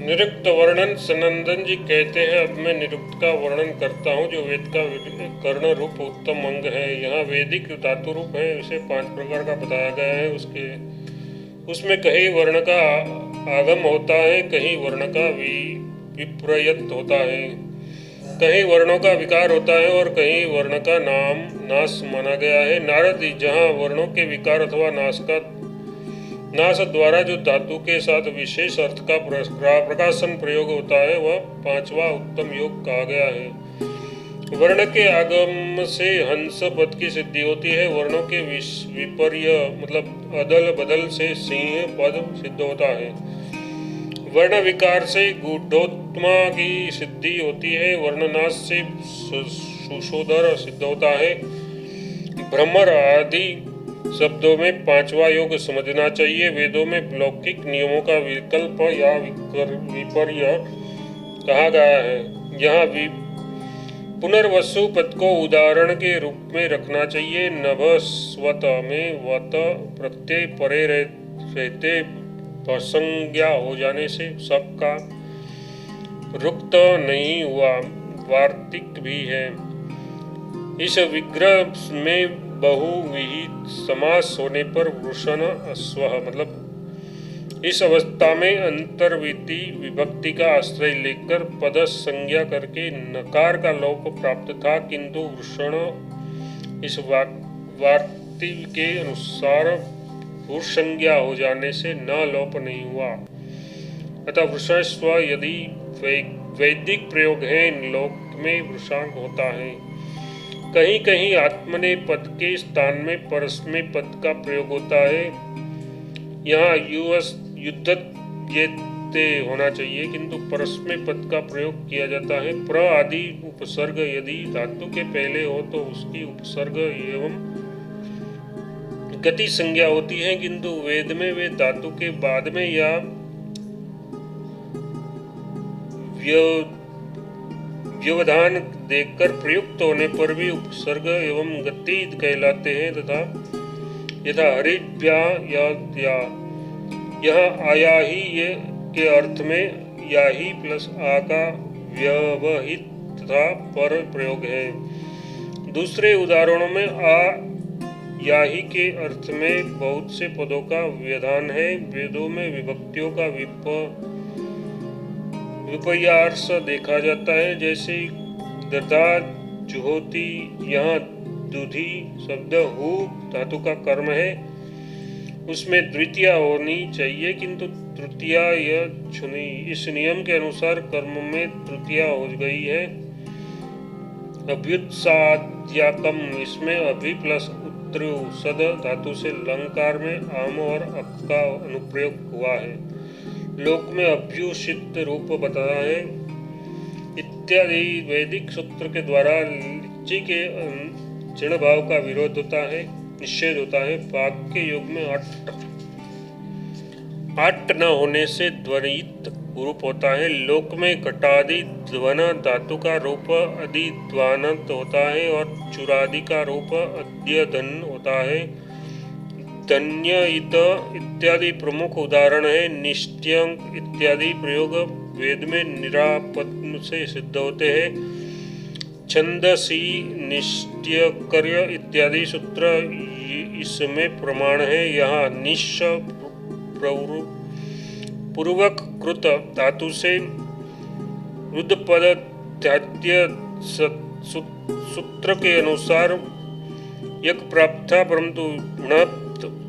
निरुक्त वर्णन सनंदन जी कहते हैं, अब मैं निरुक्त का वर्णन करता हूँ जो वेद का कर्ण रूप उत्तम अंग है। यहाँ वैदिक धातु रूप है, इसे 5 प्रकार का बताया गया है। उसमें कहीं वर्ण का आगम होता है, कहीं वर्ण का विप्रयत होता है, कहीं वर्णों का विकार होता है और कहीं वर्ण का नाश माना गया है। नारद जहाँ वर्णों के विकार अथवा नाश द्वारा जो धातु के साथ विशेष अर्थ का प्रकाशन प्रयोग होता है, वह 5वां उत्तम योग कहा गया है। वर्ण के आगम से हंस पद की सिद्धि होती है। वर्णों के विपर्य मतलब अदल बदल से सिंह पद सिद्ध होता है। वर्ण विकार से गूढ़ोत्तमा की सिद्धि होती है। वर्णनाश से सुशोधर सिद्ध होता है। भ्रमर आदि शब्दों में 5वां योग समझना चाहिए। वेदों में लौकिक नियमों का विकल्प या विपर्य कहा गया है। यहाँ पुनर्वसु पद को उदाहरण के रूप में रखना चाहिए। नभस्वत में वत प्रत्यय परे रहते प्रसंज्ञा हो जाने से सबका रुक्त नहीं हुआ, वार्तिक भी है। इस विग्रह में बहुविहित समास होने पर वृषण अश्व मतलब इस अवस्था में अंतर्विधि विभक्ति का आश्रय लेकर पद संज्ञा करके नकार का लोप प्राप्त था, किंतु वृषण इस वार्ति के अनुसार भूसंज्ञा हो जाने से न लोप नहीं हुआ। अतः वृषस्व यदि वैदिक प्रयोग है, लोक में वृषांक होता है। कहीं कहीं आत्मने पद के स्थान में परस्मै पद का प्रयोग होता है। यहाँ युद्धते होना चाहिए, किंतु परस्मै पद का प्रयोग किया जाता है। प्र आदि उपसर्ग यदि धातु के पहले हो तो उसकी उपसर्ग एवं गति संज्ञा होती है, किंतु वेद में वे धातु के बाद में या व्यवधान देखकर प्रयुक्त होने पर भी उपसर्ग एवं गति कहलाते हैं। तथा यथा हरिव्या या यह आया ही ये के अर्थ में या ही प्लस आ का व्यवहित तथा पर प्रयोग है। दूसरे उदाहरणों में आ या ही के अर्थ में बहुत से पदों का व्यवधान है। वेदों में विभक्तियों का विपर्यास देखा जाता है, जैसे दधा जुहोती। यहाँ दुधी शब्द हु धातु का कर्म है, उसमें द्वितीया होनी चाहिए, किंतु तृतीया या छुनी। इस नियम के अनुसार कर्म में तृतीया हो गई है। अभ्युत्साद्याकम, इसमें अभि प्लस उत्तरु सद धातु से लंकार में आम और अक का अनुप्रयोग हुआ है। लोक में अभ्युषित रूप बताया है इत्यादि। वैदिक सूत्र के द्वारा लिच्ची के चिण भाव का विरोध होता है, निषेध होता है। वाक्य योग में अट न होने से ध्वनित रूप होता है। लोक में घटादि ध्वन धातु का रूप अधिध्वानत होता है और चुरादि का रूप अद्यधन होता है। धन्य इत इत्यादि प्रमुख उदाहरण है। निष्ट्यंक इत्यादि प्रयोग वेद में निरापद से सिद्ध होते हैं। छंदसी निष्ट्यकर्य इत्यादि सूत्र इसमें प्रमाण है। यहाँ निश पूर्वक कृत धातु से रुद्रपद ध्यात्य सूत्र के अनुसार यक प्राप्त था, परंतु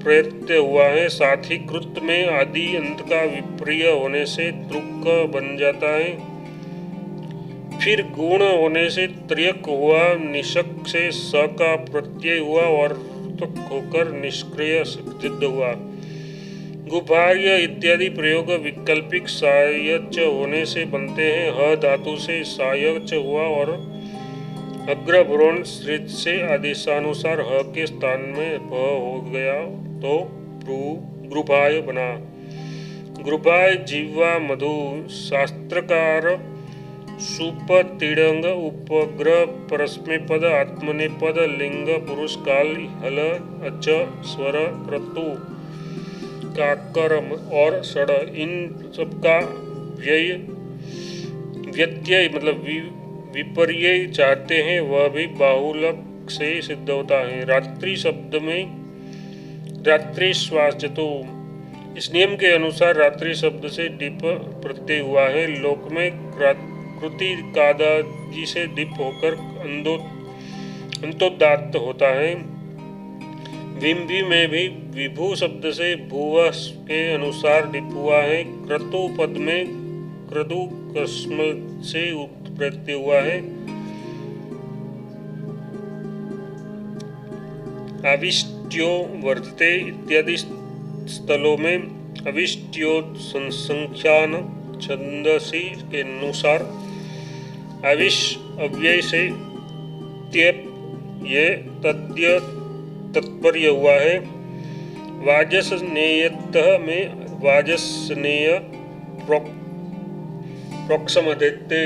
प्रयत्न हुआ है। साथ ही कृत में आदि अंत का विपर्य होने से त्रुक बन जाता है। फिर गुण होने से त्र्यक हुआ। निशक से स का प्रत्यय हुआ और तुक होकर निष्क्रिय सिद्ध हुआ। गुभार्य इत्यादि प्रयोग वैकल्पिक सायच होने से बनते हैं। ह धातु से सायच हुआ और अग्रभ्रूण स्थित से आदेशानुसार ह के स्थान में भ हो गया तो ग्रुभाय बना। ग्रुभाय जीवा मधु। शास्त्रकार सुप तिड़ंग उपग्रह परस्मै पद आत्मनेपद लिंग पुरुष काल हल अच स्वर क्रतु काकरम और षड इन सबका व्यत्यय मतलब विपर्य चाहते हैं वह भी बाहुल्य से सिद्ध होता है। रात्रि शब्द में रात्रि श्वासजतो, इस नियम के अनुसार रात्रि शब्द से डिप प्रत्यय हुआ है। लोक में कृति कादाजी से डिप होकर अंतोदात्त होता है। विम्बी में भी विभू शब्द से भुव के अनुसार डिप हुआ है। क्रतु पद में क्रदु कस्म से प्रत्यय हुआ है। अविष्ट्यो वर्तते इत्यादि स्थलों में अविष्ट्यो संख्यान छंदसी के अनुसार अविश अव्यय से त्यप ये तद्य तत्पर्य हुआ है। वाजसनेयतः में वाजसनेय प्रोक्षम देते,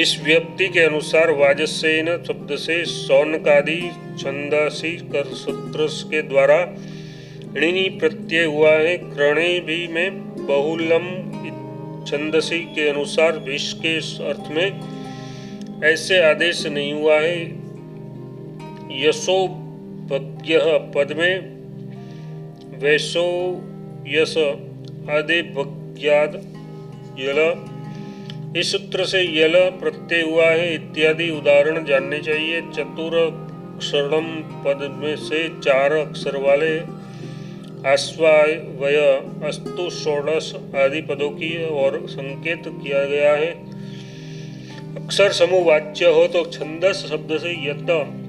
इस व्यक्ति के अनुसार वाजसेन शब्द से सौनकादि छंदसी कर सूत्र के द्वारा णिनी प्रत्यय हुआ है। क्रणे भी में बहुलम छंदसी के अनुसार विष के अर्थ में ऐसे आदेश नहीं हुआ है। यशो भग्य पद में वैसो यश आदि भग्याद यल, इस सूत्र से यल प्रत्यय हुआ है इत्यादि उदाहरण जानने चाहिए। चतुरक्षरम पद में से 4 अक्षर वाले आश्वाय वय अस्तु षोडश आदि पदों की और संकेत किया गया है। अक्षर समूह वाच्य हो तो छंदस शब्द से यत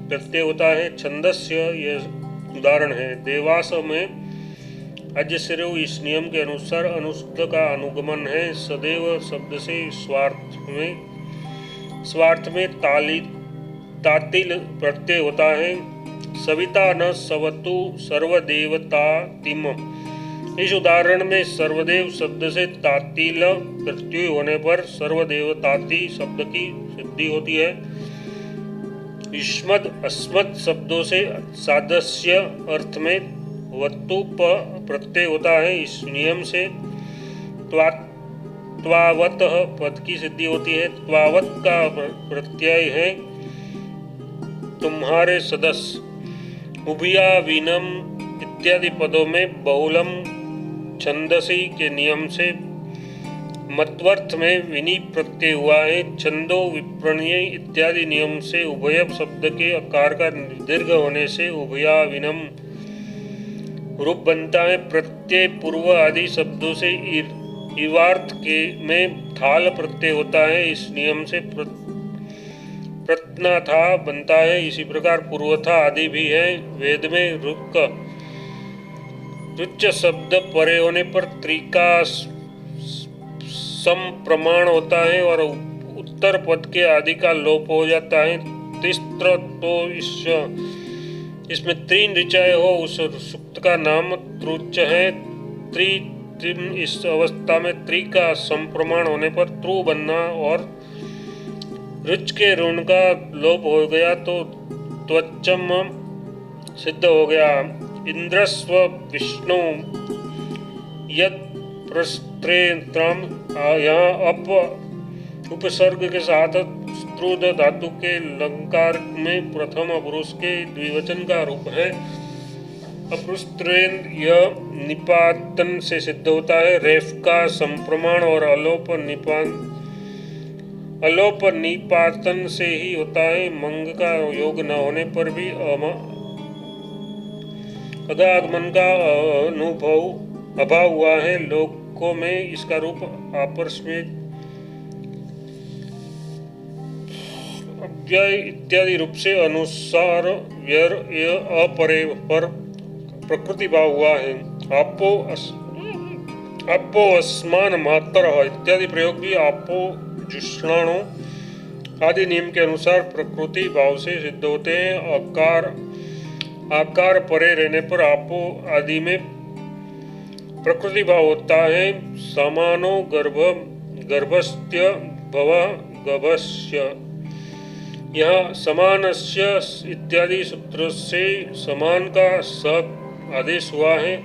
प्रत्यय होता है। छंदस्य यह उदाहरण है। देवास में अजस्रु इस नियम के अनुसार अनुष्ठ का अनुगमन है। सदैव शब्द से स्वार्थ में तातिल प्रत्यय होता है। सविता न सवतु सर्वदेवतातिम, इस उदाहरण में सर्वदेव शब्द से तातिल प्रत्यय होने पर सर्वदेवताति शब्द की सिद्धि होती है। युष्मद् अस्मद् शब्दों से सादस्य अर्थ में वत्तु प्रत्यय होता है। इस नियम से त्वावत पद की सिद्धि होती है। त्वावत का प्रत्यय है तुम्हारे सदस्य। उभिया विनम इत्यादि पदों में बहुलम छंदसी के नियम से मत्वर्थ में विनी प्रत्यय हुआ है। छंदो विप्रणीय इत्यादि नियम से उभय शब्द के आकार का दीर्घ होने से उभया विनम रूप बनता है। प्रत्यय पूर्व आदि शब्दों से इवार्थ के में थाल प्रत्यय होता है। इस नियम से प्रत्नाथा बनता है। इसी प्रकार पूर्वथा आदि भी है। वेद में रुच शब्द परे होने पर त्रिका सम प्रमाण होता है और उत्तर पद के आदि का लोप हो जाता है। तिस्त्र तो इसमें 3 ऋचाएं हो उस सूक्त का नाम त्रुच है। त्रिम इस अवस्था में त्रि का संप्रमाण होने परत्रु बनना और रुच के ऋण का लोप हो गया तो त्वचम सिद्ध हो गया। इंद्रस्व विष्णु यद प्रस्त्रेत्रम, यहाँ उपसर्ग के साथ स्त्रुद धातु के लंकार में प्रथम पुरुष के द्विवचन का रूप है। अपृस्त्रेन यह निपातन से सिद्ध होता है। रेफ का संप्रमाण और अलोप निपातन से ही होता है। मंग का योग न होने पर भी अगागमन का अभाव हुआ है। लोकों में इसका रूप आपस में अव्यय इत्यादि रूप से अनुसार व्यर अपरे पर प्रकृति भाव हुआ है। आपो अस्मान मातर इत्यादि प्रयोग भी आपो जुष्णाणु आदि नियम के अनुसार प्रकृति भाव से सिद्ध होते हैं। आकार परे रहने पर आपो आदि में प्रकृति भाव होता है। समानो गर्भस्य भव गभस्य, यहाँ समानस्य इत्यादि सूत्र से समान का स आदेश हुआ है।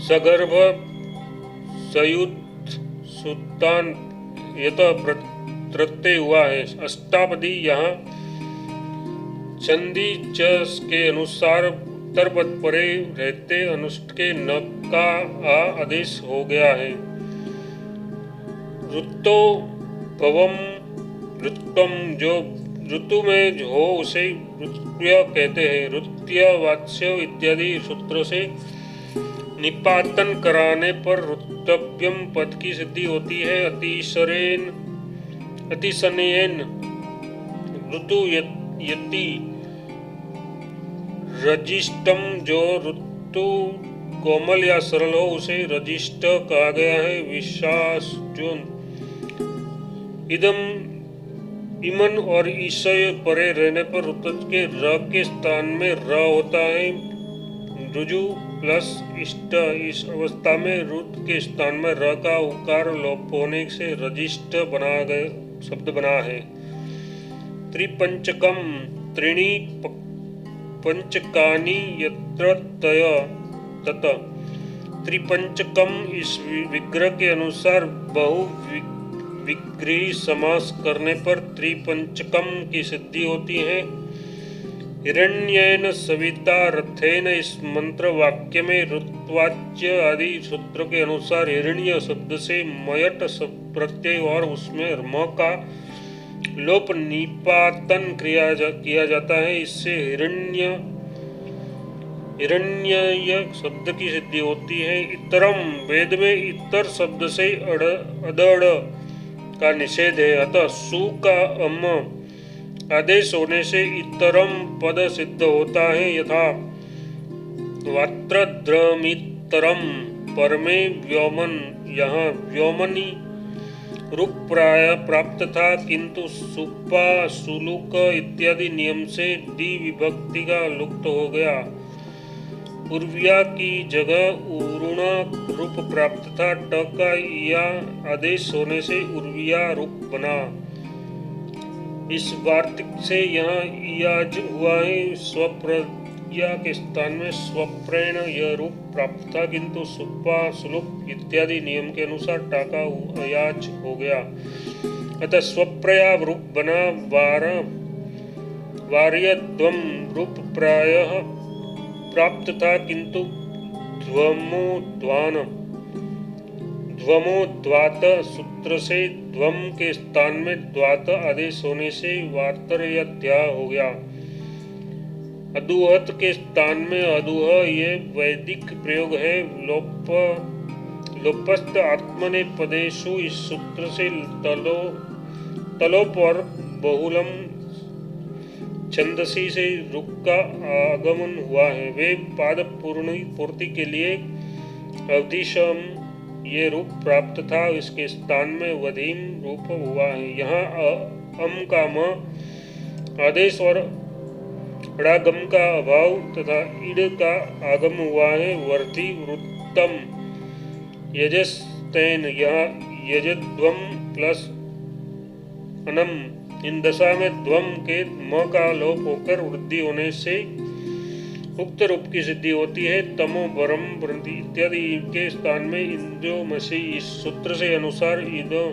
सगर्भ सयुत सुतान यतः प्रत्यय हुआ है। अष्टापदी यहाँ संधि च के अनुसार उत्तर पद परे रहते अनुष्ट के न का आ आदेश हो गया है। ऋतो भवम ऋतम, जो ऋतु में हो उसे ऋत्य कहते हैं। ऋत्य वाच्य इत्यादि सूत्रों से निपातन कराने पर ऋतव्यम पद की सिद्धि होती है। अतिशनेन ऋतु यति रजिष्टम, जो ऋतु कोमल या सरल हो उसे रजिष्ट कहा गया है। विश्वास जो इमन और ईशय परे रहने पर ऋतज के र के स्थान में र होता है। रुजु प्लस इष्ट, इस अवस्था में रुत के स्थान में र का उकार लोप होने से रजिष्ट बना गए शब्द बना है। त्रिपंचकम त्रीणि पंचकानि यत्र तय तत। त्रिपंचकम इस विग्रह के अनुसार बहु विग्रही समास करने पर त्रिपंचकम की सिद्धि होती है। हिरण्येन सविता रथेन, इस मंत्र वाक्य में ऋत्वाच्य आदि सूत्र के अनुसार हिरण्य शब्द से मयट प्रत्यय और उसमें म का लोप निपातन किया जाता है। इससे हिरण्य शब्द की सिद्धि होती है। इतरम, वेद में इतर शब्द से अदड़ का निषेध है, अतः सु का अम आदेश होने से इतरम पद सिद्ध होता है। यथा वात्रद्रमितरम परमे व्योमन, यहाँ व्योमनी रूप प्राप्त था, किंतु सुपा सुलुक इत्यादि नियम से दी विभक्ति का लुप्त हो गया। उर्विया की जगह उरुणा रूप प्राप्त था, ट का या आदेश होने से उर्विया रूप बना। इस वार्तिक से यहाँ याज हुआ है। स्वप्रज्ञा के स्थान में स्वप्रेण यह रूप प्राप्त था, किंतु सुप्पा सुलुक इत्यादि नियम के अनुसार टाका अयाज हो गया, अतः स्वप्रया रूप बना। वार्यध्वम रूप प्रायः प्राप्त था, किंतु ध्वमोद्वात सूत्र से ध्वम के स्थान में द्वात आदेश होने से वार्तर्यध्या हो गया। अदुहत के स्थान में अदुह, ये वैदिक प्रयोग है। लोपस्त आत्मने पदेशु, इस सूत्र से तलोप और बहुलम छंदसी से रुक का आगमन हुआ है। वे पाद पूर्ति के लिए अवधिशम ये रूप प्राप्त था, इसके स्थान में वधीम रूप हुआ है। यहाँ अम का म आदेश और ड़ागम का अभाव तथा इड का आगम हुआ है। वर्धि वृत्तम यजस्तेन, यहाँ यजध्वम प्लस अनम, इन दशा में ध्वम के म का लोप होकर वृद्धि होने से उक्त रूप की सिद्धि होती है। तमो बरम वृद्धि इत्यादि के स्थान में इंद्रो मसी, इस सूत्र से अनुसार इदो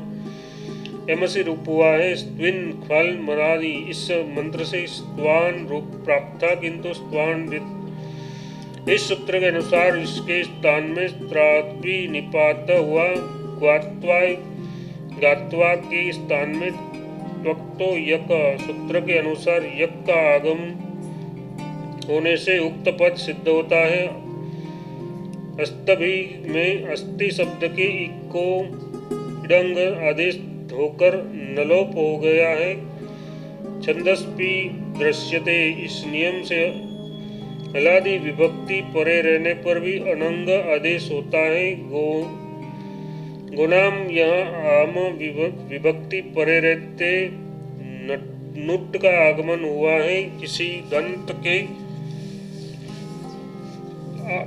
एमसी रूप हुआ है। स्त्विन ख्वाल मरादी, इस मंत्र से स्त्वान रूप प्राप्त था, किंतु स्त्वान इस सूत्र के अनुसार इसके स्थान में त्रात्वी निपात हुआ। गात्वा के स्थान में त्वक्तो यक, सूत्र के अनुसार यक का आगम होने से उक्त पद सिद्ध होता है। अस्तभी में अस्ति शब्द के इको डंग आदेश होकर नलोप हो गया है। छंदस्पि दृश्यते, इस नियम से अलादि विभक्ति परे रहने पर भी अनंग आदेश होता है। गुणाम, यहाँ आम विभक्ति परे रहते नुट का आगमन हुआ है। किसी दंत के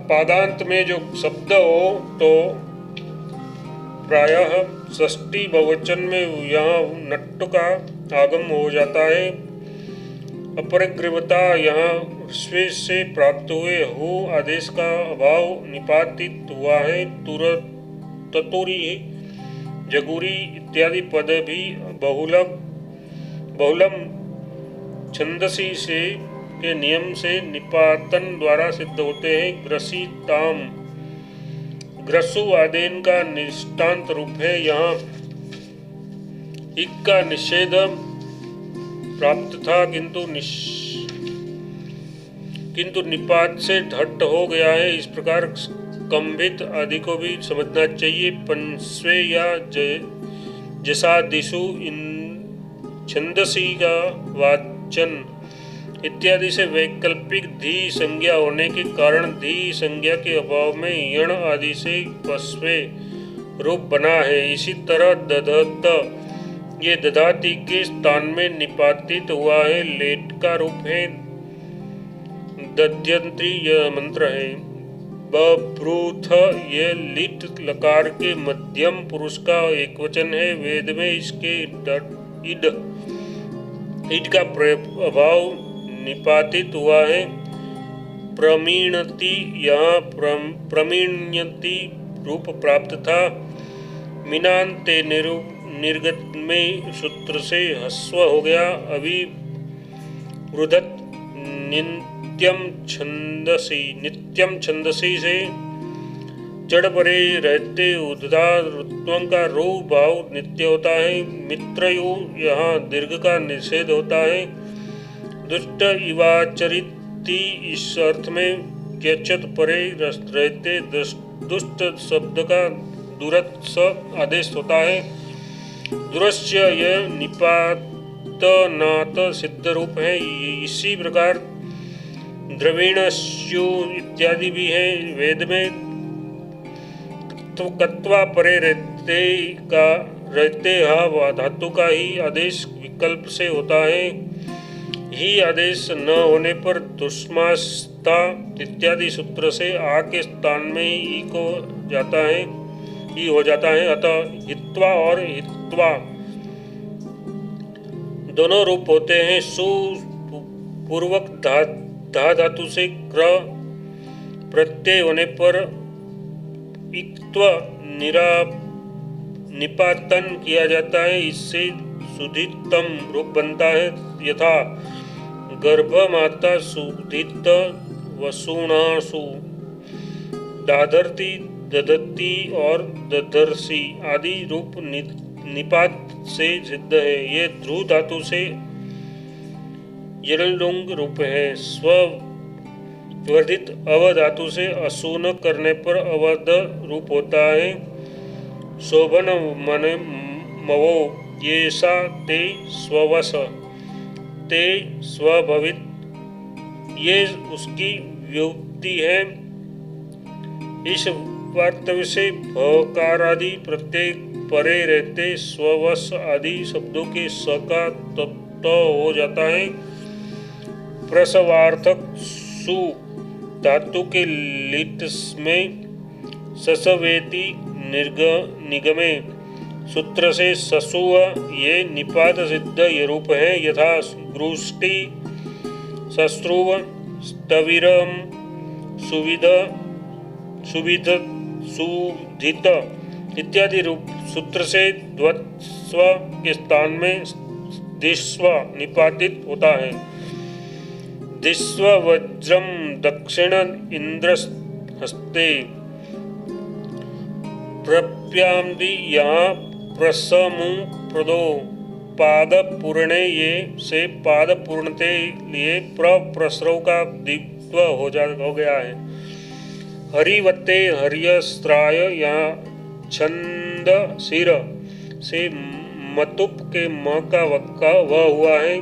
पादांत में जो शब्द हो तो प्रायः षष्ठी बहुवचन में यहाँ नट्ट का आगम हो जाता है। अपरिग्रहता, यहाँ स्वे से प्राप्त हुए हो आदेश का अभाव निपातित हुआ है। ततुरी जगूरी इत्यादि पद भी बहुलम छंदसी से के नियम से निपातन द्वारा सिद्ध होते हैं। ग्रसी ताम ग्रसु आदेन का निष्ठांत रूप है। यहाँ इक का निषेध प्राप्त था किंतु निपात से ढट्ट हो गया है। इस प्रकार कंभित आदि को भी समझना चाहिए। पंस्वे या जसादिषु इन छंदसी का वाचन इत्यादि से वैकल्पिक धी संज्ञा होने के कारण धी संज्ञा के अभाव में यण आदि से पस्वे रूप बना है। इसी तरह दधत ये दधाती के स्थान में निपातित हुआ है। लेट का रूप है। दध्यंत्री यह मंत्र है। बभ्रूथ ये लिट लकार के मध्यम पुरुष का एकवचन है। वेद में इसके इड का प्रभाव निपातित हुआ है। प्रमीणति यहाँ प्रमीण्यति रूप प्राप्त था। मिनान्ते निर्गत में सूत्र से हस्व हो गया। अभिवृद्धत नित्यम छंदसी से जड़ परे रहते उदारत्वं का रू भाव नित्य होता है। मित्रयु यहाँ दीर्घ का निषेध होता है। दुष्ट इवाचरिति इस अर्थ में क्यचत परे रहते दुष्ट शब्द का दुरत स आदेश होता है। दुरस्य यह निपात नात सिद्ध रूप है। इसी प्रकार द्रविणस्यु इत्यादि भी है। वेद में कत्वा परे रहते हा धातु का ही आदेश विकल्प से होता है। ही आदेश न होने पर दुष्मास्ता इत्यादि सूत्र से आ के स्थान में ई को जाता है, ई हो जाता है। अतः हित्वा और हित्वा दोनों रूप होते हैं। सु पूर्वक धा धातु से क्र प्रत्यय होने पर इक्त्व निपातन किया जाता है। इससे सुधितम रूप बनता है। यथा गर्भ माता सुधित वसुणासु दाधरती दधती और दधरसी आदि रूप निपात से सिद्ध है। ये ध्रुव धातु से यलुंग रूप है। स्ववर्धित अव धातु से असून करने पर अवध रूप होता है। शोभन मन मवो ये सा ते स्ववस ते स्वभवित ये उसकी व्युक्ति है। इस वार्तव्य से भकारादि प्रत्यय परे रहते स्ववश आदि शब्दों के स का तत्व हो जाता है। प्रसवार्थक सु धातु के लिट में ससवेति निगमे सूत्र से ससुव ये निपात सिद्ध ये रूप है। यथा गृष्टि सस्रुव स्तविरम सुविध सुविध सुधित इत्यादि रूप सूत्र से द्वत्स्व के स्थान में दिस्व निपातित होता है। दिस्व वज्रम दक्षिण इंद्र हस्ते प्रप्याम्बि यहाँ प्रसमु प्रदो पाद पूर्णे ये से पाद पूर्णते लिए प्रसरव का दित्व हो गया है। हरिवत्ते हरियस्त्राय यहाँ छंद सिर से मतुप के म का वक्का वह हुआ है।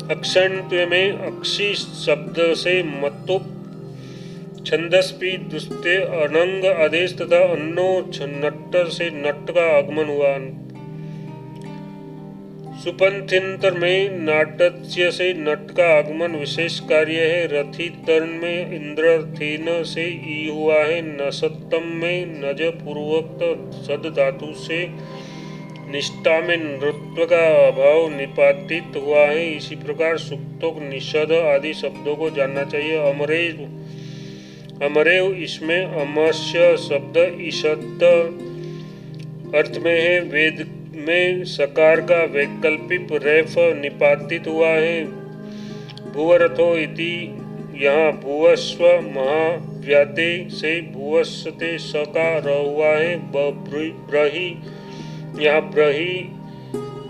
अक्षंत्य में अक्षी शब्द से मतुप छंदस्पी दुस्ते अनंग आदेश तथा अन्नो नट्ट से नट्ट का आगमन हुआ। सुपंथिंतर में नाटच्य से नट का आगमन विशेष कार्य है। रथी तर्ण में इंद्रथीन से ई हुआ है। नसत्तम में नज पूर्वक सद धातु से निष्ठा में नृत्व का अभाव निपातित हुआ है। इसी प्रकार सुक्तोक निषद आदि शब्दों को जानना चाहिए। अमरेव इसमें अमस्य शब्द ईशद अर्थ में है। वेद में सकार का वैकल्पिक रेफ निपातित हुआ है। भुवरथो इति यहाँ भुवस्व महाव्याते से भुवस्ते स का र हुआ है। ब्रही यहाँ ब्रही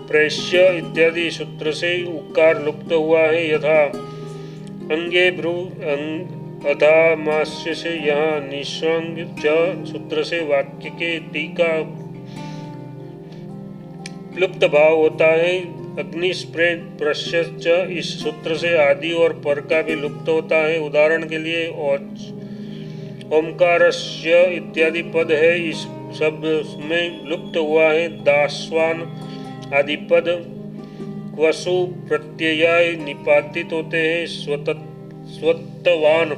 प्रेष्य इत्यादि सूत्र से उकार लुप्त हुआ है। यथा अंगे भ्रू अधामास्य से यहाँ निस्वंग च सूत्र से वाक्य के टीका लुप्त भाव होता है। अग्निस्प्रे प्रश्च इस सूत्र से आदि और पर का भी लुप्त होता है। उदाहरण के लिए ओमकारस्य इत्यादि पद है, इस शब्द में लुप्त हुआ है। दास्वान आदि पद क्वसु प्रत्यय निपातित होते हैं। स्वत्तवान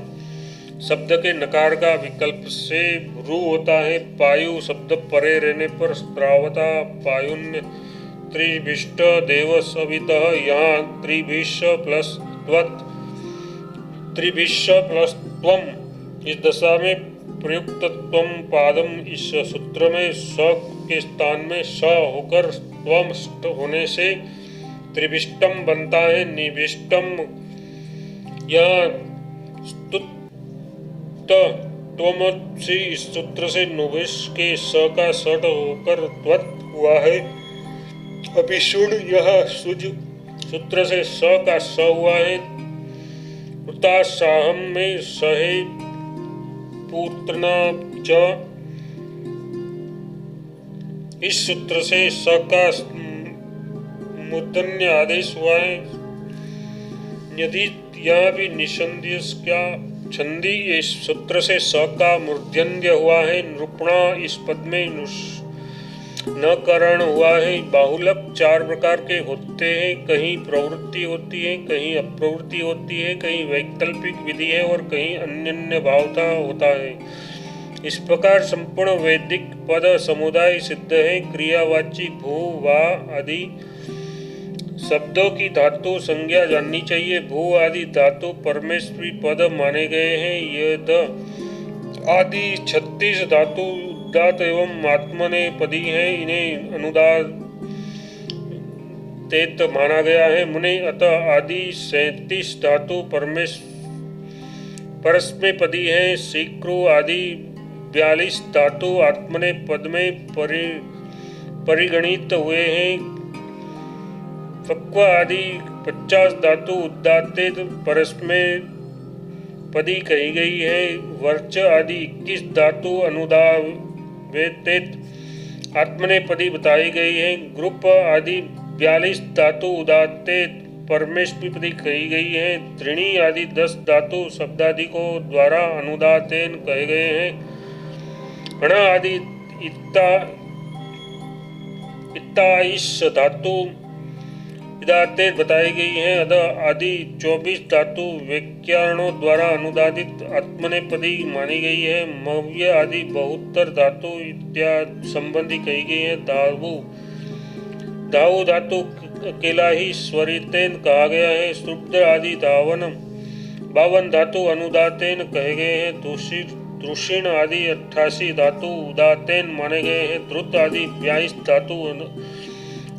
शब्द के नकार का विकल्प से रू होता है। पायु शब्द परे रहने पर स्त्रावता पायुन्य त्रिभिष्ट देव सवितः यहाँ त्रिभिष प्लस त्वम इस दशा में प्रयुक्त त्वम पादम इस सूत्र में स के स्थान में स होकर त्वम होने से त्रिभिष्टम बनता है। निभिष्टम यहाँ त्वमसी इस सूत्र से नुभिष के स का सट होकर त्वत् हुआ है। अभिषुण यह सुज सूत्र से स का स हुआ है। साहम में सहे पूर्तना च इस सूत्र से स का मूर्धन्य आदेश हुआ है। यदि यहाँ भी निसंदेह क्या छंदी इस सूत्र से स का मूर्धन्य हुआ है। निरूपणा इस पद में न करण हुआ है। बाहुलक चार प्रकार के होते हैं, कहीं प्रवृत्ति होती है, कहीं अप्रवृत्ति होती है, कहीं वैकल्पिक विधि है और कहीं अन्य भावता होता है। इस प्रकार संपूर्ण वैदिक पद समुदाय सिद्ध है। क्रियावाची भू वा आदि शब्दों की धातु संज्ञा जाननी चाहिए। भू आदि धातु परमेश्वरी पद माने गए हैं। यह आदि 36 धातु उदात एवं आत्मनेपदी है। इन्हें अनुदात माना गया है। मुने अतः आदि 37 धातु परस्मैपदी है। शीक्रो आदि 42 धातु आत्मनेपद में परिगणित हुए हैं। फक्व आदि 50 धातु उदात्तेत परस्मैपदी कही गई है। वर्च आदि 21 धातु अनुदावेतेत आत्मनेपदी बताई गई है। ग्रुप आदि 42 धातु उदात्तेत परमेष्टिपदी कही गई है। त्रिणी आदि 10 धातु शब्दादि को द्वारा अनुदातेन कहे गए हैं। हण आदि इत्ताईस धातु इदाते बताई गई है। अद आदि 24 धातु व्याकरणों द्वारा अनुदादित आत्मनेपदी मानी गई है। मव्य आदि 72 धातु इत्यादि संबंधी कही गई है। धावु धातु अकेला ही स्वरितेन कहा गया है। शुद्ध आदि 52 धातु अनुदातेन कहे गए हैं। दुषिण आदि 88 धातु उदातेन माने गए हैं। द्रुत आदि 22 धातु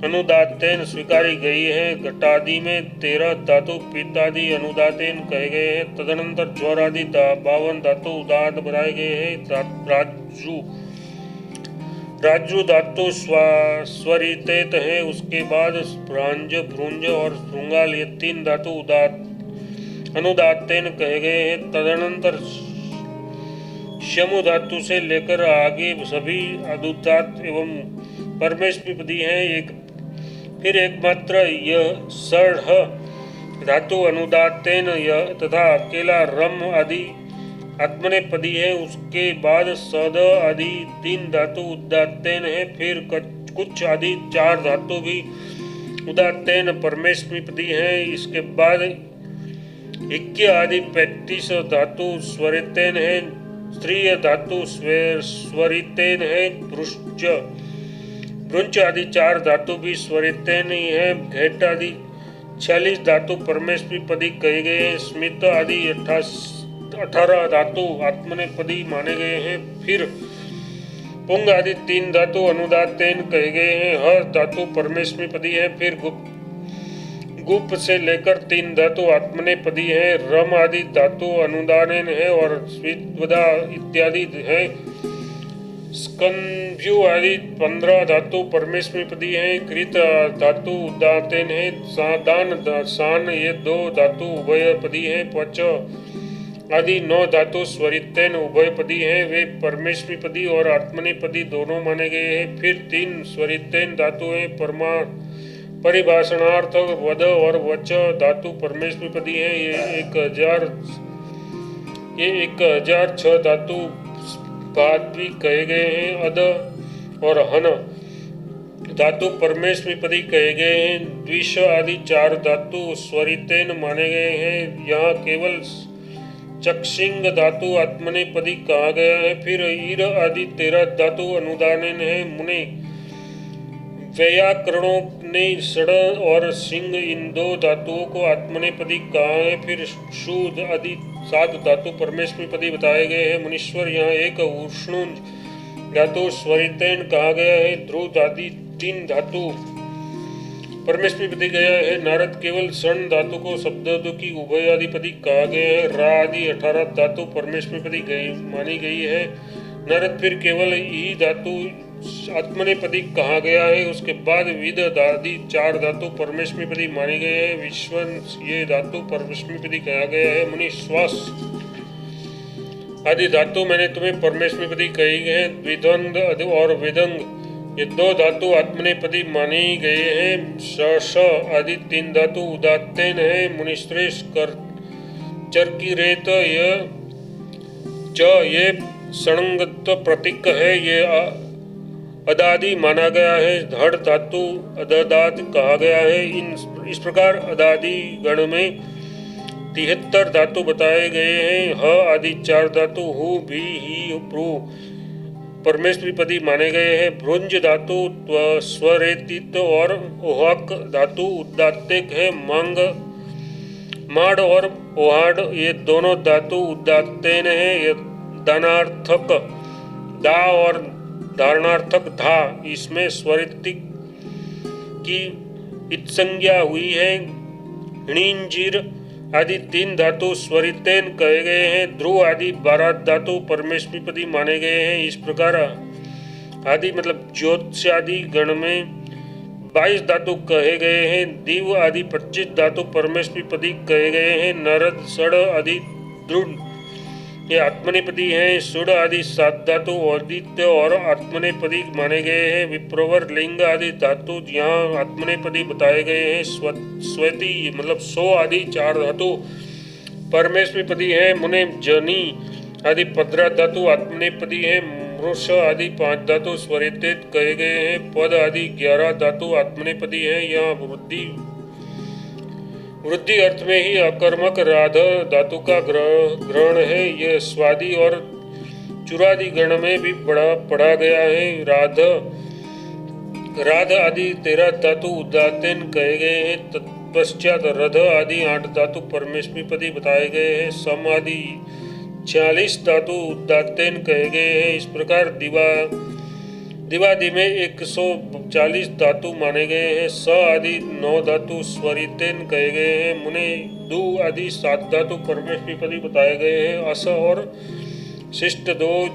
अनुदातेन स्वीकारी गई है। घटादि में 13 धातु पित्तादि अनुदातेन कहे गए हैं। तदनंतर ज्वर आदि 52 धातु उदात बनाए गए हैं। राजू धातु स्वरितेत है। उसके बाद भ्रांज भ्रुंज और श्रृंगाल ये 3 धातु अनुदातेन कहे गए हैं। तदनंतर शमु धातु से लेकर आगे सभी अनुदात एवं परमेष्टिपदी है। फिर एकमात्र यह सढ़ धातु अनुदातेन यह तथा अकेला रम आदि आत्मनेपदी है। उसके बाद सद आदि 3 धातु उदात्तेन है। फिर कुछ आदि 4 धातु भी उदात्तेन परमेष्टिपदी है। इसके बाद इक्य आदि 35 धातु स्वरितेन है। स्त्रीय धातु स्वरितेन है। भ्रुंच आदि 4 धातु भी स्वरितेन ही है। घेट आदि 46 धातु परमेष्टिपदी कहे गए हैं। स्मित आदि 18 धातु आत्मनेपदी माने गए हैं। फिर पुंग आदि 3 धातु अनुदातेन कहे गए हैं। हर धातु परमेष्मिपदी है। फिर गुप से लेकर 3 धातु आत्मनेपदी है। रम आदि धातु अनुदानेन है और स्विद्वदा इत्यादि है। स्कंभ्यु आदि 15 धातु परमेष्मिपदी है। कृत धातु उदातेन है। सादान सान ये 2 धातु उभयपदी है। पच आदि 9 धातु स्वरितेन उभयपदी है। वे परमेष्मिपदी और आत्मनेपदी दोनों माने गए हैं। फिर 3 स्वरितेन धातु है। परिभाषणार्थ वद और वच धातु परमेष्मिपदी है। ये 1006 धातु बाद भी कहे गए हैं। अद और हन धातु परमेष्मिपदी कहे गए हैं। द्विश आदि 4 धातु स्वरितेन माने गए हैं। यहाँ केवल चक्षिंग धातु आत्मनेपदी कहा गया है। फिर ईर आदि 13 धातु अनुदानेन है। मुने व्याकरणों ने षड और सिंह इन 2 धातुओं को आत्मनेपदी कहा है। फिर शूद आदि 7 धातु परमेष्मिपदी बताए गए हैं। मुनीश्वर यहाँ एक उष्णुंज धातु स्वरितेन कहा गया है। ध्रुव आदि 3 धातु परमेष्मिपदी गया है। नारद केवल षण धातु को शब्द की उभयाधिपति कहा गया है। रा आदि 18 धातु परमेष्मिपदी मानी गई है। नारद फिर केवल ई धातु आत्मनेपदी कहा गया है। उसके बाद विद आदि 4 धातु परमेष्मिपदी माने गए हैं। विश्वन ये धातु परमेष्मिपदी कहा गया है। मुनि श्वास आदि धातु मैंने तुम्हें परमेष्मिपदी कही है। द्विद्वंद और वेदंग ये 2 धातु आत्मनेपदी माने गए हैं। श आदि 3 धातु उदात्तेन है। मुनिश्रेष्ठ कर चर की रेत ये सणंगत्व प्रतीक है। ये अदादि माना गया है। धड़ धातु अदाद कहा गया है। इस प्रकार अदादि गण में 73 धातु बताए गए हैं। ह आदि 4 धातु हु भी ही प्रू परमेष्मिपदी माने गए हैं। भ्रुंज धातु स्वरेतित और ओहक धातु उदात्तिक है। मंग माड़ और ओहाड़ ये दोनों धातु उदात्तेन है। ये दानार्थक दा और धारणार्थक धा इसमें स्वरितिक की इत्संज्ञा हुई है। णिंजीर आदि 3 धातु स्वरितेन कहे गए हैं। ध्रुव आदि 12 धातु परमेष्मिपदी माने गए हैं। इस प्रकार आदि मतलब ज्योतिष आदि गण में 22 धातु कहे गए हैं। दिव आदि 25 धातु परमेष्मिपदी कहे गए हैं। नरद षड आदि दृढ़ ये आत्मनेपदी हैं। सुड़ आदि 7 धातु औदित्य और आत्मनेपदी माने गए हैं। विप्रवर लिंग आदि धातु यहाँ आत्मनेपदी बताए गए हैं। स्वती मतलब 100 आदि 4 धातु परमेष्मिपदी है। मुने जनी आदि 15 धातु आत्मनेपदी है। मृष आदि 5 धातु स्वरितित कहे गए हैं। पद आदि 11 धातु आत्मनेपदी है। यहाँ वृद्धि अर्थ में ही अकर्मक राध धातु का ग्रहण है। यह स्वादि और चुरादि गण में भी पढ़ा गया है। राध आदि 13 धातु उदात्तेन कहे गए हैं। तत्पश्चात रध आदि 8 धातु परमेष्मिपदी बताए गए हैं। सम आदि 46 धातु उदात्तेन कहे गए हैं। इस प्रकार दिवादि में 140 धातु माने गए हैं। स आदि 9 धातु स्वरितेन कहे गए हैं। मुने दु आदि 7 धातु परमेष्मिपदी बताए गए हैं। अस और शिष्ट 2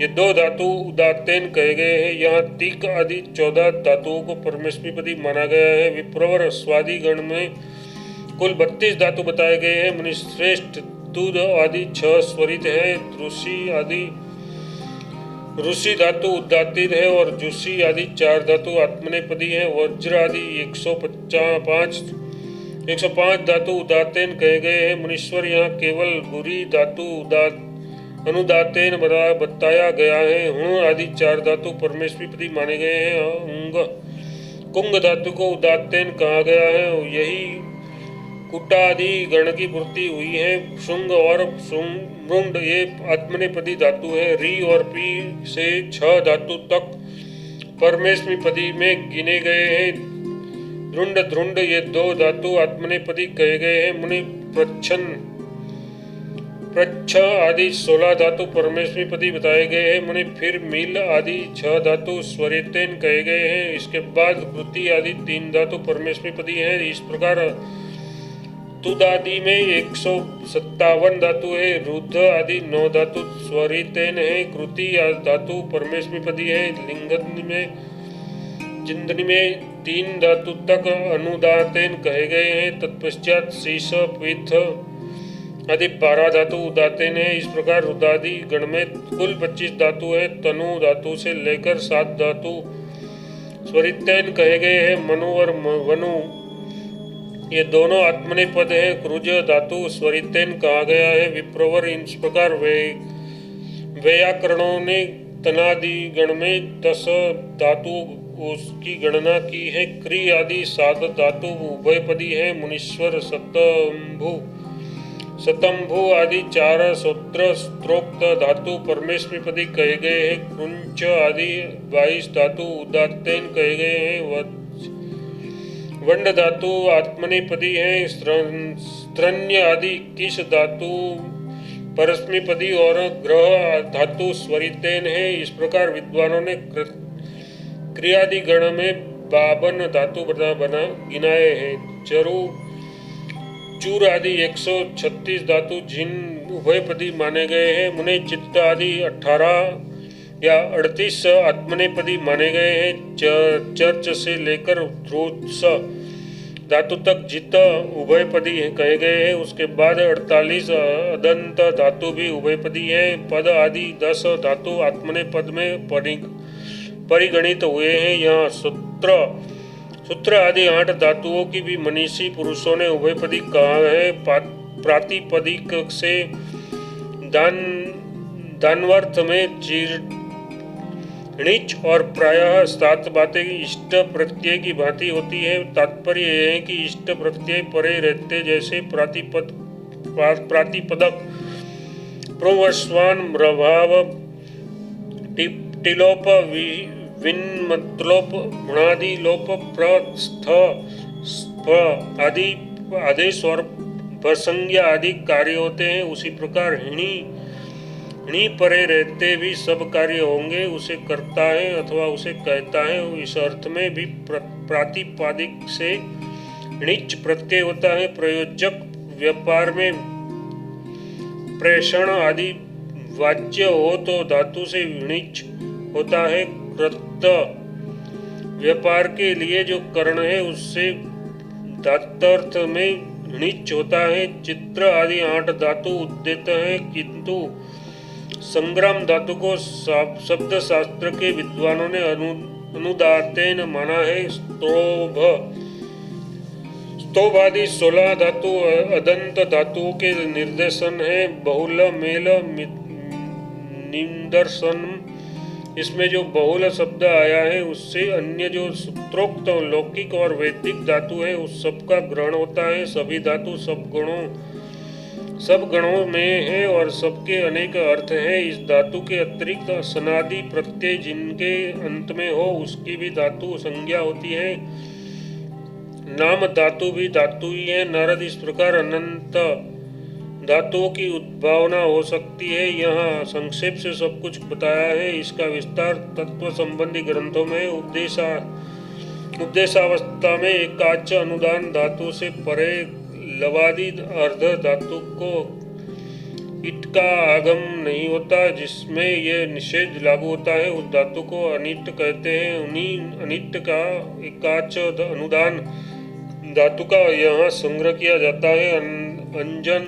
ये 2 धातु उदात्तेन कहे गए हैं। यहाँ तिक आदि 14 धातुओं को परमेष्मिपदी माना गया है। विप्रवर स्वादि गण में कुल 32 धातु बताए गए हैं। मुनिश्रेष्ठ तुद आदि 6 स्वरित है। ऋषि धातु उदात्तित है और जुसी आदि 4 धातु आत्मनेपदी है। वज्र आदि 105 धातु उदात्तेन कहे गए हैं। मुनीश्वर यहाँ केवल गुरी धातु अनुदात्तेन बताया गया है। हुण आदि 4 धातु परमेष्मिपदी माने गए हैं। कुंग धातु को उदात्तेन कहा गया है। यही कुटादि गण की पूर्ति हुई है। शुंग और मृंड ये आत्मनेपदी धातु है। री और पी से 6 धातु तक परमेष्मिपदी में गिने गए हैं। ध्रुंड ये 2 धातु आत्मनेपदी कहे गए हैं। मुनि प्रच्छ आदि 16 धातु परमेश्वरी पदी बताए गए हैं। मुनि फिर मील आदि 6 धातु स्वरितेन कहे गए हैं। इसके बाद कृति आदि 3 धातु परमेश्वरी पदी है। इस प्रकार तुद आदि में 157 धातु है। रुद्ध आदि 9 धातु स्वरितेन है। कृति धातु परमेश्वरी पदी है। लिंगनि में चिंतनी में 3 धातु तक अनुदातेन कहे गए हैं। तत्पश्चात शीश पीठ आदि 12 धातु उदातेन है। इस प्रकार रुदादि गण में कुल 25 धातु है। तनु धातु से लेकर 7 धातु स्वरितेन कहे गए हैं। मनु और वनु ये दोनों आत्मनेपद है। क्रुज धातु स्वरितेन कहा गया है। विप्रवर इस प्रकार व्याकरणों ने तनादि गण में 10 धातु उसकी गणना की है। क्री आदि 7 धातु उभयपदी है। मुनीश्वर शतंभु आदि 4 सूत्र स्त्रोक्त धातु परमेश्वरी पदी कहे गए हैं। कृंच आदि 22 धातु उदात्तेन कहे गए हैं। वंड धातु आत्मनेपदी है। स्त्रन्य आदि 21 धातु परस्मैपदी और ग्रह धातु स्वरितेन है। इस प्रकार विद्वानों ने क्रियादि गण में 52 धातु बना गिनाए हैं। चूर आदि 136 धातु जिन उभयपदी माने गए हैं। मुने चित्त आदि 18 या 38 आत्मनेपदी माने गए हैं। चर्च से लेकर ध्रुस धातु तक जित उभयपदी कहे गए हैं। उसके बाद 48 अदंत धातु भी उभयपदी है। पद आदि 10 धातु आत्मनेपद में परिगणित हुए हैं। यहाँ सूत्र आदि 8 धातुओं की भी मनीषी पुरुषों ने उभयपदी कहा है। प्रातिपदिक से दानवर्थ में णिच और प्रायः 7 बातें इष्ट प्रत्यय की भांति होती है। तात्पर्य यह है कि इष्ट प्रत्यय परे रहते जैसे प्रातिपदक प्रोवस्वान प्रभाव टिलोप विन्मतलोप गुणादि लोप प्रस्थ आदि आदेश और प्रसंज्ञा आदि कार्य होते हैं। उसी प्रकार णी परे रहते भी सब कार्य होंगे। उसे करता है अथवा उसे कहता है। इस अर्थ में भी प्रातिपादिक से णिच प्रत्यय होता है। प्रयोजक व्यापार में प्रेषण आदि वाच्य हो तो धातु से णिच होता है। कृत व्यापार के लिए जो करण है उससे धातर्थ में णिच होता है। चित्र आदि 8 धातु उद्यत है, किंतु संग्राम धातु को शब्द शास्त्र के विद्वानों ने अनुदातेन माना है। स्तोभ आदि 16 धातु अदंत धातुओं के निर्देशन है। बहुल मेल निदर्शन इसमें जो बहुल शब्द आया है उससे अन्य जो सूत्रोक्त लौकिक और वैदिक धातु है उस सब का ग्रहण होता है। सभी धातु सब गणों में है और सबके अनेक अर्थ हैं। इस धातु के अतिरिक्त सनादि प्रत्यय जिनके अंत में हो उसकी भी धातु संज्ञा होती है। नाम धातु भी धातु ही है। नारद इस प्रकार अनंत धातुओं की उद्भावना हो सकती है। यहाँ संक्षेप से सब कुछ बताया है। इसका विस्तार तत्व संबंधी ग्रंथों में उपदेशावस्था में एकाच अनुदान धातु से परे लवादि अर्ध धातु को इट का आगम नहीं होता जिसमें यह निषेध लागू होता है उस धातु को अनिट कहते हैं। उन्हीं अनिट का एकाच अनुदान धातु का यहाँ संग्रह किया जाता है। अंजन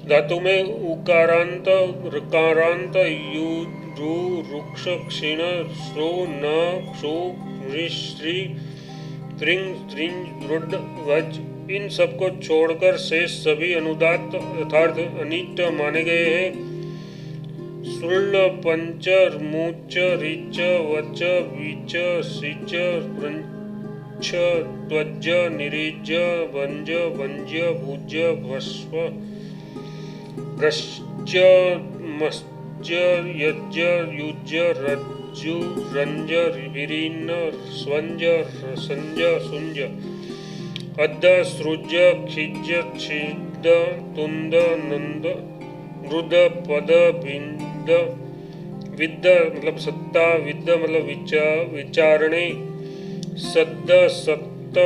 धातु में उकारांत ऋकारांत यु रु रुक्ष क्षीण श्रु न क्षु श्री त्रिंग त्रिंग रुड वज इन सबको छोड़कर शेष सभी अनुदात यथार्थ अनिट माने गए हैं। सुल पंच मूच रिच वच विच सिच प्रंच त्वज निरीज वंज वंज भुज भस्व रश्च मश्च यज युज रज्जु रंज विरीन स्वंज संज सुंज अद्द सृज खिज छिद तुंद नंद वृद्ध पद विद विद्ध मतलब सत्ता, विद्ध मतलब विचारणे, सद्द सत्त,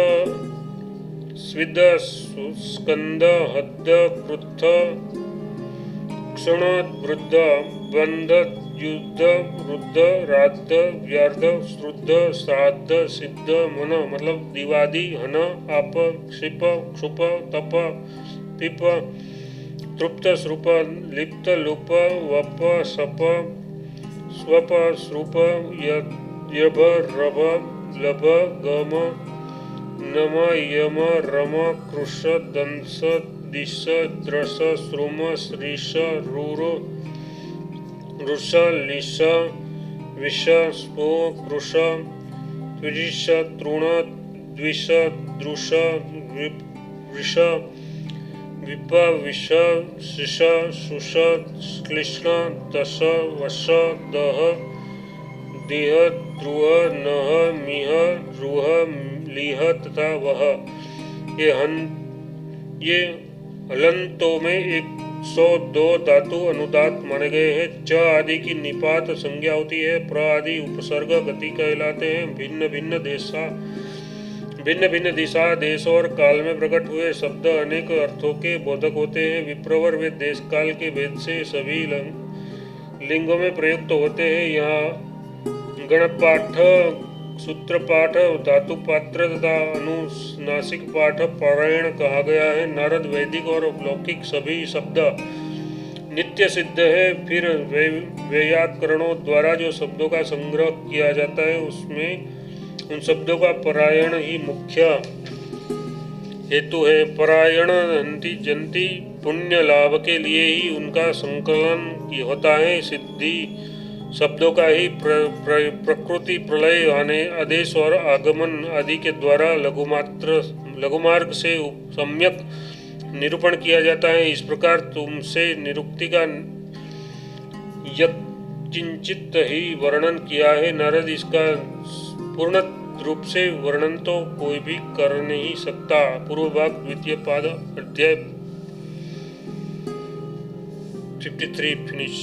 स्विद स्कंद, हद्द पृथ, क्षण वृद्ध, बंध युद्ध, वृद्ध राद्ध, व्यार्ध, श्रुद्ध, श्राद्ध, सिद्ध, मन मतलब दिवादी, हन, आप, क्षिप, क्षुप, तप, पिप, तृप्त, श्रुप, लिप्त, लुप, वप, सप, स्वप, श्रुप, यभ, रभ, लभ, गम, नम, यम, रम, कृश, दंस, दिश, द्रस, श्रुम, श्रीश, रूर, रुष, लिश, विष, स्पो, कृश, त्विष, तृण, द्विष, दृश, वृष, विप, विष, शिष, शुष, श्लिष्ण, दश, वश, दह, देह, द्रुह, नह, मिह, रुह, लीह तथा वह। ये हलंतों में 102 धातु अनुदात माने गए हैं। च आदि की निपात संज्ञा होती है। प्र आदि उपसर्ग गति कहलाते हैं। भिन्न भिन्न दिशा, देश और काल में प्रकट हुए शब्द अनेक अर्थों के बोधक होते हैं। विप्रवर वे देश काल के भेद से सभी लिंगों में प्रयुक्त होते हैं। यहाँ गणपाठ, सूत्र पाठ, धातु पात्र तथा अनुनासिक पाठ पारायण कहा गया है। नारद वैदिक और लौकिक सभी शब्द नित्य सिद्ध है। फिर व्याकरणों द्वारा जो शब्दों का संग्रह किया जाता है उसमें उन शब्दों का पारायण ही मुख्य हेतु है। पारायण हंति जंति, पुण्य लाभ के लिए ही उनका संकलन होता है। सिद्धि शब्दों का ही प्रकृति, प्रलय, आने, आदेश और आगमन आदि के द्वारा लघुमार्ग से सम्यक निरूपण किया जाता है। इस प्रकार तुमसे निरुक्ति का यत्किंचित ही वर्णन किया है। नारद इसका पूर्ण रूप से वर्णन तो कोई भी कर नहीं सकता। पूर्व भाग द्वितीय पाद अध्याय 53 फिनिश।